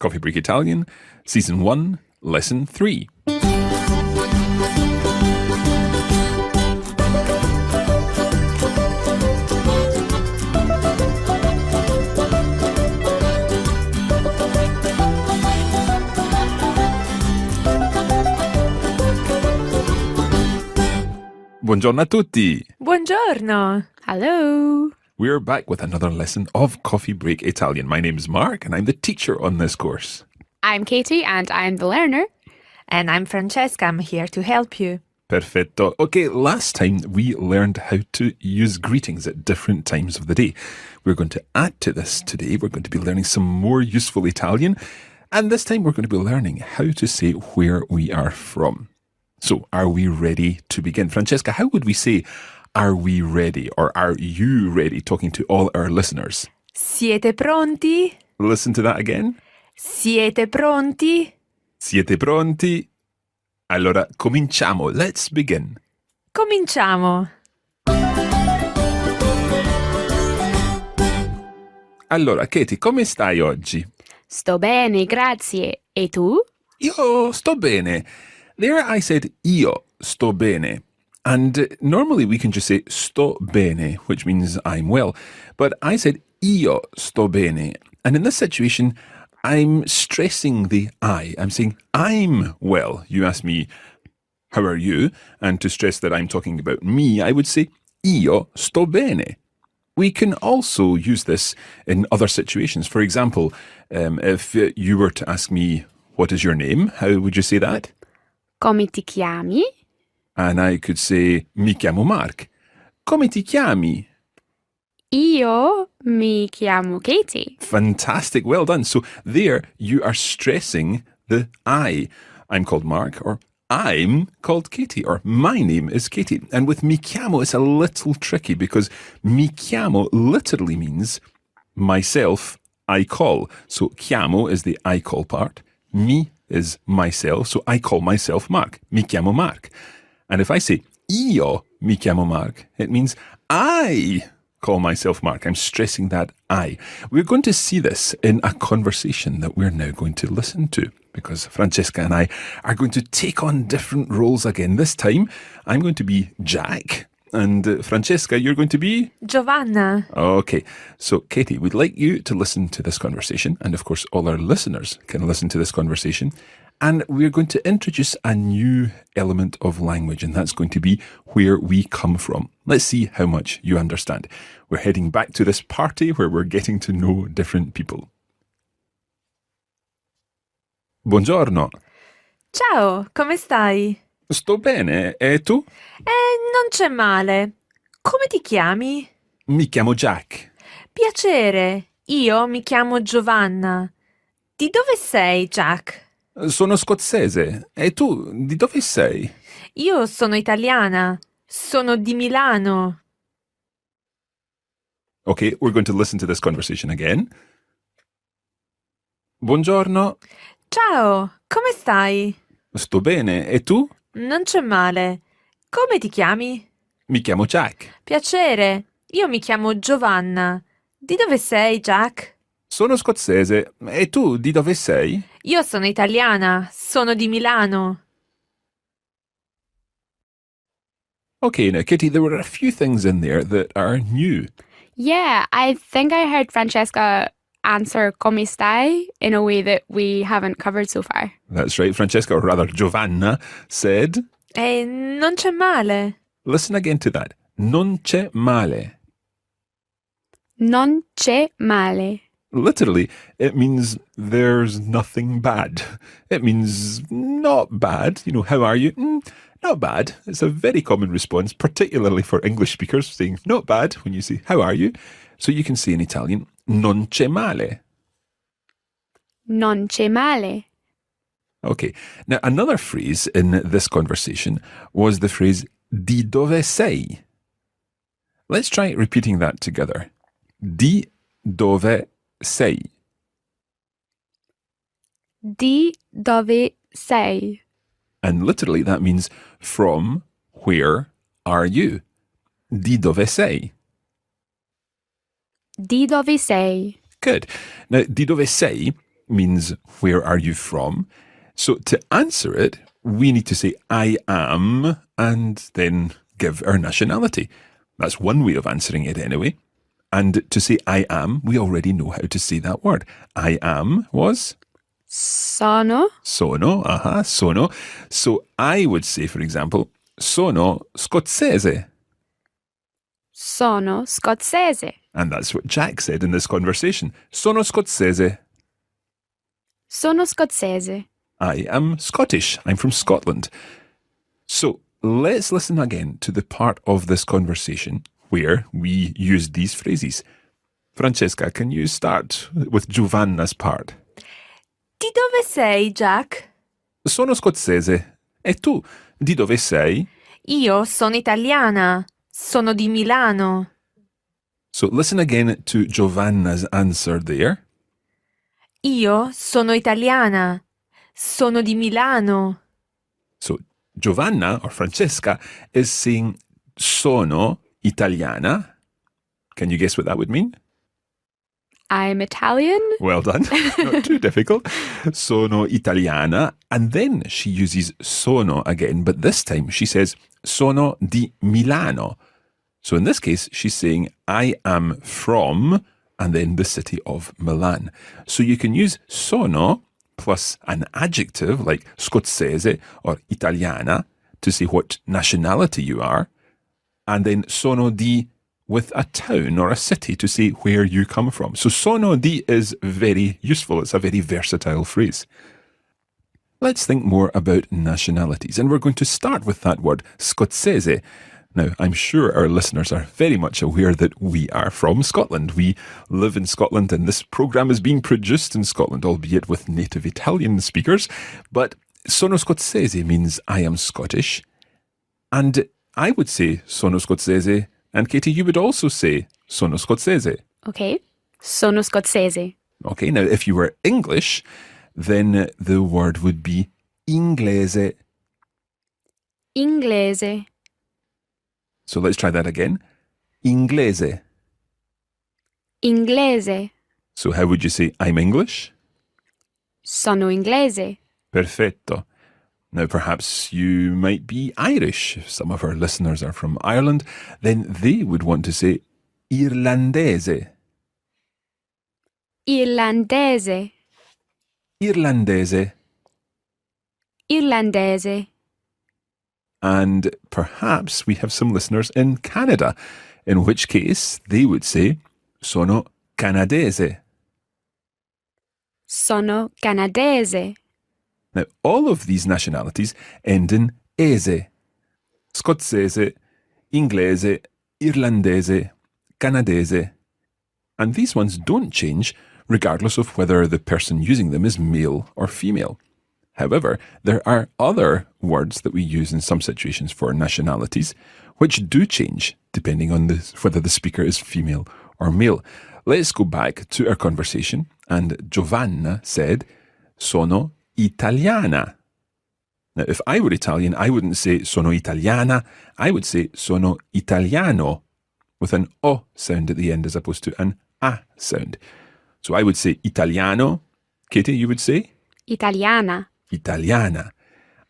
Coffee Break Italian, Season 1, Lesson 3. Buongiorno a tutti. Buongiorno. Hello. We're back with another lesson of Coffee Break Italian. My name's Mark and I'm the teacher on this course. I'm Katie and I'm the learner. And I'm Francesca. I'm here to help you. Perfetto. Okay, last time we learned how to use greetings at different times of the day. We're going to add to this today. We're going to be learning some more useful Italian. And this time we're going to be learning how to say where we are from. So, are we ready to begin? Francesca, how would we say, are we ready? Or are you ready? Talking to all our listeners. Siete pronti? Listen to that again. Siete pronti? Siete pronti? Allora, cominciamo. Let's begin. Cominciamo. Allora, Katie, come stai oggi? Sto bene, grazie. E tu? Io sto bene. There I said io sto bene. And normally we can just say sto bene, which means I'm well. But I said io sto bene. And in this situation, I'm stressing the I. I'm saying I'm well. You ask me, how are you? And to stress that I'm talking about me, I would say io sto bene. We can also use this in other situations. For example, if you were to ask me, what is your name? How would you say that? Come ti chiami? And I could say, mi chiamo Mark. Come ti chiami? Io mi chiamo Katie. Fantastic. Well done. So there you are stressing the I. I'm called Mark, or I'm called Katie, or my name is Katie. And with mi chiamo, it's a little tricky because mi chiamo literally means myself, I call. So chiamo is the I call part. Mi is myself, so I call myself Mark. Mi chiamo Mark. And if I say io mi chiamo Mark, it means I call myself Mark. I'm stressing that I. We're going to see this in a conversation that we're now going to listen to, because Francesca and I are going to take on different roles again. This time, I'm going to be Jack, and Francesca, you're going to be Giovanna. Okay, so Katie, we'd like you to listen to this conversation, and of course all our listeners can listen to this conversation, and we're going to introduce a new element of language, and that's going to be where we come from. Let's see how much you understand. We're heading back to this party where we're getting to know different people. Buongiorno. Ciao, come stai? Sto bene, e tu? Non c'è male. Come ti chiami? Mi chiamo Jack. Piacere, io mi chiamo Giovanna. Di dove sei, Jack? Sono scozzese. E tu, di dove sei? Io sono italiana. Sono di Milano. Okay, we're going to listen to this conversation again. Buongiorno. Ciao, come stai? Sto bene, e tu? Non c'è male. Come ti chiami? Mi chiamo Jack. Piacere, io mi chiamo Giovanna. Di dove sei, Jack? Sono scozzese. E tu, di dove sei? Io sono italiana. Sono di Milano. Okay, now, Kitty, there were a few things in there that are new. Yeah, I think I heard Francesca answer come stai in a way that we haven't covered so far. That's right, Francesca, or rather Giovanna, said... Non c'è male. Listen again to that. Non c'è male. Non c'è male. Literally, it means there's nothing bad. It means not bad. You know, how are you? Not bad. It's a very common response, particularly for English speakers, saying not bad when you say, how are you? So you can say in Italian, non c'è male. Non c'è male. Okay. Now, another phrase in this conversation was the phrase di dove sei. Let's try repeating that together. Di dove sei. Di dove sei. And literally that means from where are you? Di dove sei? Di dove sei? Good. Now, di dove sei means where are you from? So to answer it, we need to say I am and then give our nationality. That's one way of answering it anyway. And to say I am, we already know how to say that word. I am was Sono. sono. So I would say, for example, sono scozzese. Sono scozzese. And that's what Jack said in this conversation. Sono scozzese. Sono scozzese. I am Scottish. I'm from Scotland. So let's listen again to the part of this conversation where we use these phrases. Francesca, can you start with Giovanna's part? Di dove sei, Jack? Sono scozzese. E tu, di dove sei? Io sono italiana. Sono di Milano. So listen again to Giovanna's answer there. Io sono italiana. Sono di Milano. So Giovanna or Francesca is saying sono italiana. Can you guess what that would mean? I'm Italian. Well done. Not too difficult. Sono italiana. And then she uses sono again, but this time she says sono di Milano. So in this case, she's saying I am from and then the city of Milan. So you can use sono plus an adjective like scozzese or italiana to say what nationality you are, and then sono di with a town or a city to say where you come from. So sono di is very useful. It's a very versatile phrase. Let's think more about nationalities, and we're going to start with that word, scozzese. Now, I'm sure our listeners are very much aware that we are from Scotland. We live in Scotland, and this programme is being produced in Scotland, albeit with native Italian speakers. But sono scozzese means I am Scottish. And I would say sono scozzese, and Katie, you would also say sono scozzese. Okay. Sono scozzese. Okay, now if you were English, then the word would be inglese. Inglese. So let's try that again. Inglese. Inglese. So how would you say I'm English? Sono inglese. Perfetto. Now perhaps you might be Irish. If some of our listeners are from Ireland, then they would want to say irlandese. Irlandese. Irlandese. Irlandese. And perhaps we have some listeners in Canada, in which case they would say sono canadese. Sono canadese. Now, all of these nationalities end in ese. Scozzese, inglese, irlandese, canadese. And these ones don't change regardless of whether the person using them is male or female. However, there are other words that we use in some situations for nationalities which do change depending on whether the speaker is female or male. Let's go back to our conversation, and Giovanna said, sono italiana. Now, if I were Italian, I wouldn't say sono italiana, I would say sono italiano, with an O sound at the end as opposed to an A sound. So I would say italiano. Katie, you would say? Italiana. Italiana.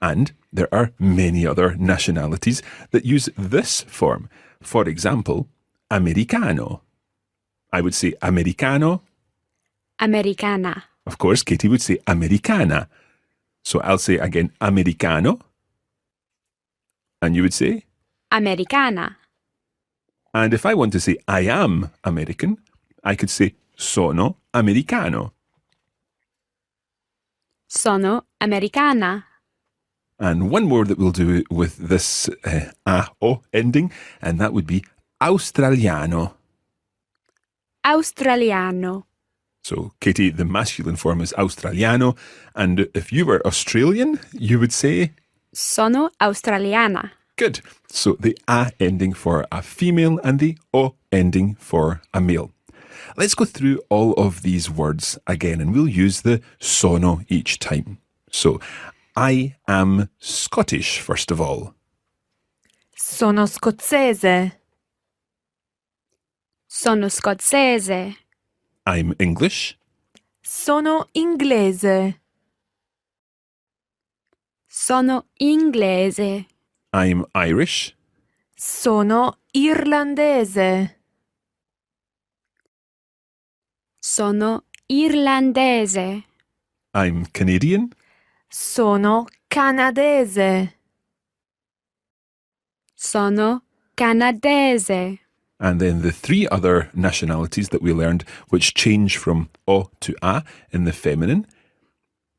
And there are many other nationalities that use this form. For example, americano. I would say americano. Americana. Of course, Katie would say americana. So I'll say again americano. And you would say? Americana. And if I want to say I am American, I could say sono americano. Sono americana. And one more that we'll do with this A-O ending, and that would be australiano. Australiano. So, Katie, the masculine form is australiano, and if you were Australian, you would say? Sono australiana. Good. So, the A ending for a female and the O ending for a male. Let's go through all of these words again, and we'll use the sono each time. So, I am Scottish, first of all. Sono scozzese. Sono scozzese. I'm English. Sono inglese. Sono inglese. I'm Irish. Sono irlandese. Sono irlandese. I'm Canadian. Sono canadese. Sono canadese. And then the three other nationalities that we learned which change from o to a in the feminine.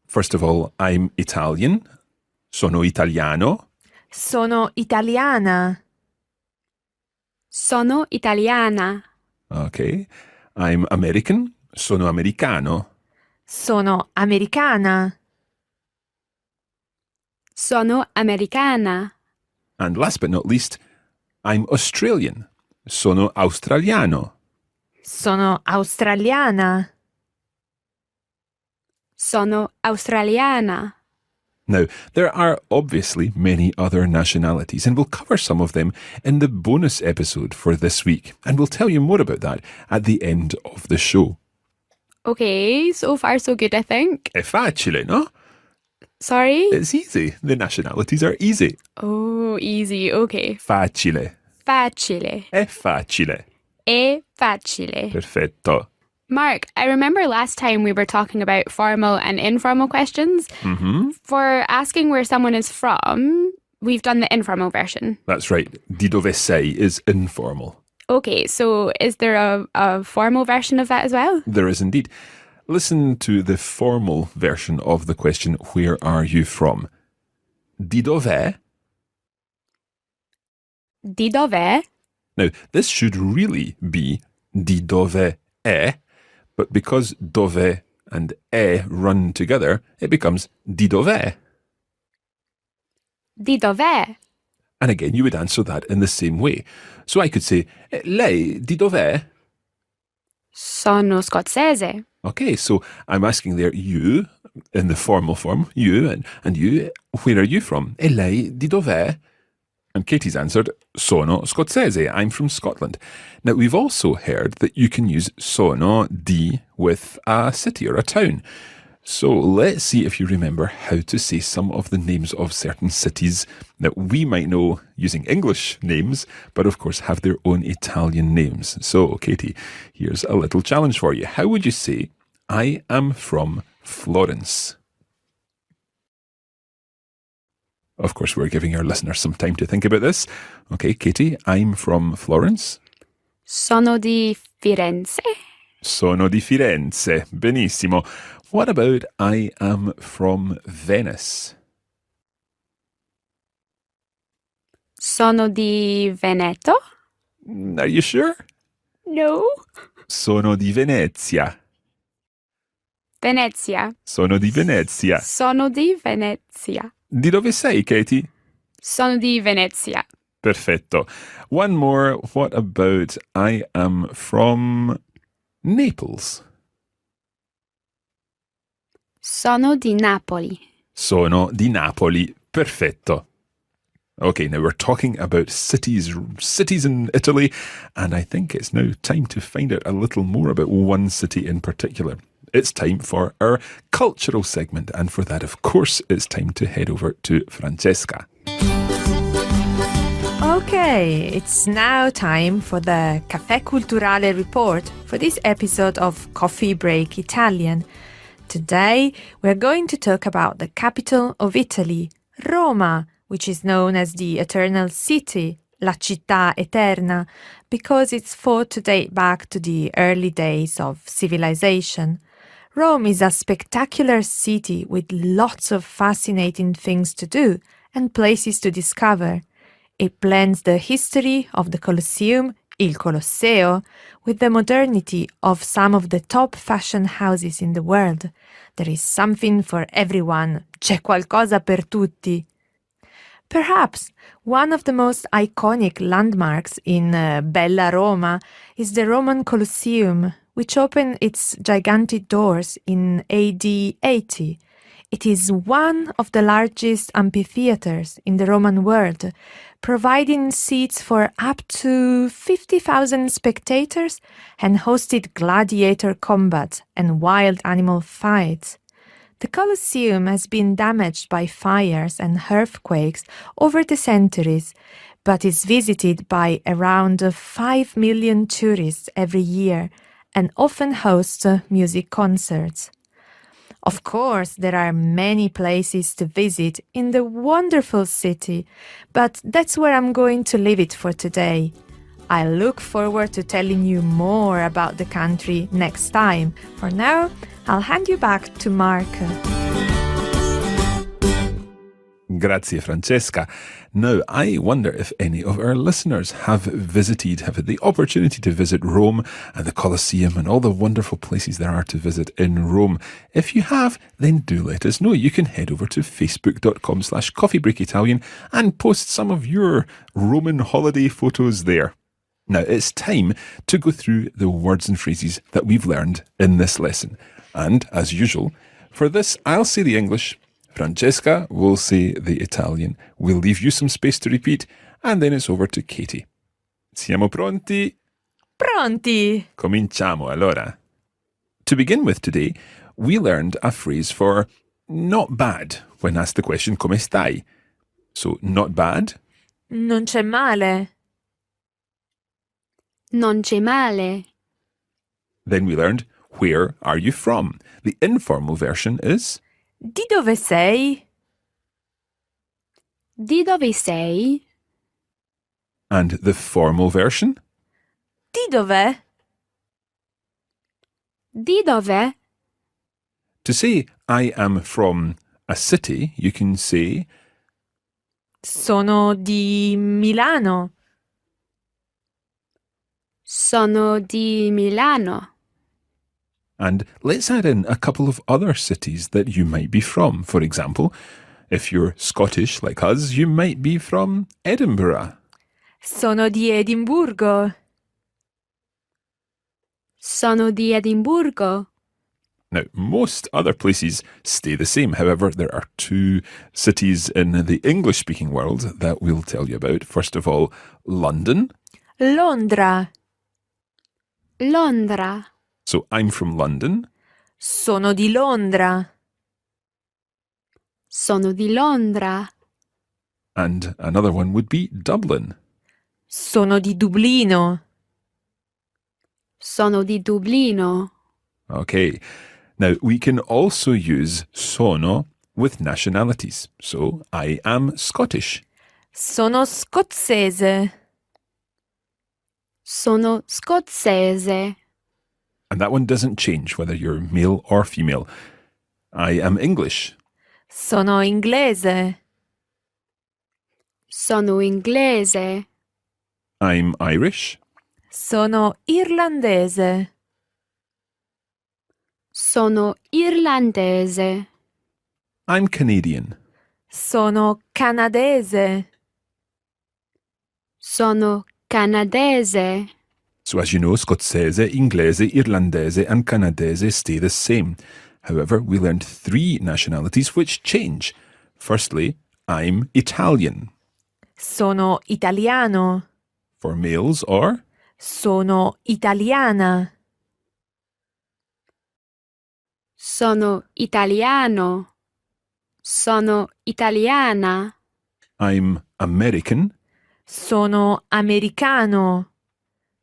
First of all, I'm Italian. Sono italiano. Sono italiana. Sono italiana. Okay. I'm American. Sono americano. Sono americana. Sono americana. And last but not least, I'm Australian. Sono australiano. Sono australiana. Sono australiana. Now, there are obviously many other nationalities, and we'll cover some of them in the bonus episode for this week, and we'll tell you more about that at the end of the show. Okay, so far so good, I think. È facile, no? Sorry? It's easy. The nationalities are easy. Oh, easy. Okay. Facile. Facile. È facile. È facile. Perfetto. Mark, I remember last time we were talking about formal and informal questions. Mm-hmm. For asking where someone is from, we've done the informal version. That's right. Di dove sei is informal. Okay, so is there a formal version of that as well? There is indeed. Listen to the formal version of the question, where are you from? Di dove? Di dove? Now, this should really be di dove è, but because dove and è run together, it becomes di dove. Di dove? And again, you would answer that in the same way. So I could say, lei di dove? Sono scozzese. Okay, so I'm asking there, you, in the formal form, you, and you, where are you from? E lei di dove? And Katie's answered, sono scozzese, I'm from Scotland. Now, we've also heard that you can use sono di with a city or a town. So let's see if you remember how to say some of the names of certain cities that we might know using English names, but of course have their own Italian names. So, Katie, here's a little challenge for you. How would you say, I am from Florence? Of course, we're giving our listeners some time to think about this. Okay, Katie, I'm from Florence. Sono di Firenze. Sono di Firenze. Benissimo. What about I am from Venice? Sono di Veneto. Are you sure? No. Sono di Venezia. Venezia. Sono di Venezia. Sono di Venezia. Di dove sei, Katie? Sono di Venezia. Perfetto. One more. What about I am from Naples? Sono di Napoli. Sono di Napoli. Perfetto. Okay, now we're talking about cities in Italy, and I think it's now time to find out a little more about one city in particular. It's time for our cultural segment, and for that, of course, it's time to head over to Francesca. Okay, it's now time for the Caffè Culturale report for this episode of Coffee Break Italian. Today, we're going to talk about the capital of Italy, Roma, which is known as the Eternal City, La Città Eterna, because it's thought to date back to the early days of civilization. Rome is a spectacular city with lots of fascinating things to do and places to discover. It blends the history of the Colosseum, Il Colosseo, with the modernity of some of the top fashion houses in the world. There is something for everyone. C'è qualcosa per tutti. Perhaps one of the most iconic landmarks in Bella Roma is the Roman Colosseum, which opened its gigantic doors in AD 80. It is one of the largest amphitheaters in the Roman world, providing seats for up to 50,000 spectators and hosted gladiator combats and wild animal fights. The Colosseum has been damaged by fires and earthquakes over the centuries, but is visited by around 5 million tourists every year and often hosts music concerts. Of course, there are many places to visit in the wonderful city, but that's where I'm going to leave it for today. I look forward to telling you more about the country next time. For now, I'll hand you back to Mark. Grazie, Francesca. Now, I wonder if any of our listeners have had the opportunity to visit Rome and the Colosseum and all the wonderful places there are to visit in Rome. If you have, then do let us know. You can head over to facebook.com/coffeebreakitalian and post some of your Roman holiday photos there. Now, it's time to go through the words and phrases that we've learned in this lesson. And, as usual, for this, I'll say the English, Francesca will say the Italian. We'll leave you some space to repeat, and then it's over to Katie. Siamo pronti? Pronti! Cominciamo allora. To begin with today, we learned a phrase for not bad when asked the question come stai? So, not bad. Non c'è male. Non c'è male. Then we learned where are you from? The informal version is Di dove sei? Di dove sei? and the formal version Di dove? Di dove? to say I am from a city, you can say Sono di Milano. Sono di Milano. and let's add in a couple of other cities that you might be from. For example, if you're Scottish like us, you might be from Edinburgh. Sono di Edimburgo. Sono di Edimburgo. Now, most other places stay the same. However, there are two cities in the English-speaking world that we'll tell you about. First of all, London. Londra. Londra. So I'm from London. Sono di Londra. Sono di Londra. And another one would be Dublin. Sono di Dublino. Sono di Dublino. Okay. Now, we can also use sono with nationalities. So, I am Scottish. Sono scozzese. Sono scozzese. And that one doesn't change whether you're male or female. I am English. Sono inglese. Sono inglese. I'm Irish. Sono irlandese. Sono irlandese. I'm Canadian. Sono canadese. Sono canadese. So as you know, scozzese, inglese, irlandese and canadese stay the same. However, we learned three nationalities which change. Firstly, I'm Italian. Sono italiano. For males, or Sono italiana. Sono italiano. Sono italiana. I'm American. Sono americano.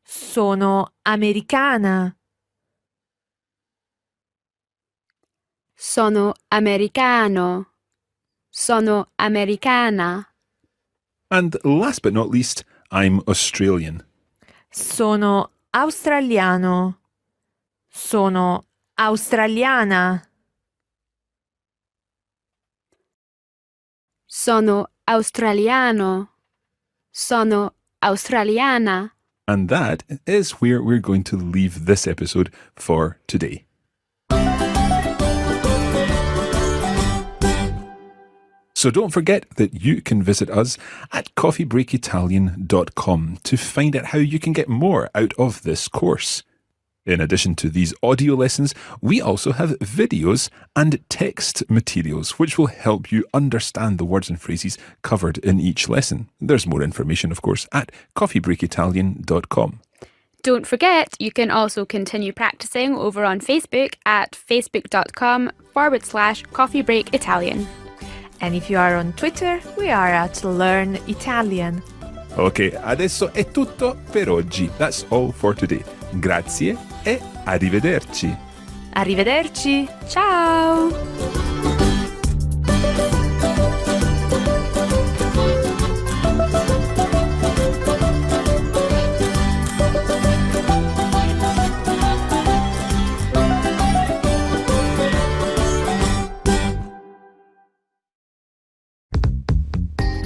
Sono americana. Sono americano. Sono americana. And last but not least, I'm Australian. Sono australiano. Sono australiana. Sono australiano. Sono australiana. And that is where we're going to leave this episode for today. So don't forget that you can visit us at coffeebreakitalian.com to find out how you can get more out of this course. In addition to these audio lessons, we also have videos and text materials which will help you understand the words and phrases covered in each lesson. There's more information, of course, at coffeebreakitalian.com. Don't forget, you can also continue practicing over on Facebook at facebook.com/Coffee Break Italian. And if you are on Twitter, we are at Learn Italian. Ok, adesso è tutto per oggi. That's all for today. Grazie e arrivederci. Arrivederci. Ciao.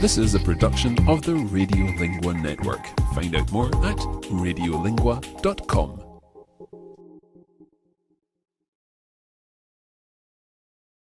This is a production of the Radiolingua Network. Find out more at radiolingua.com.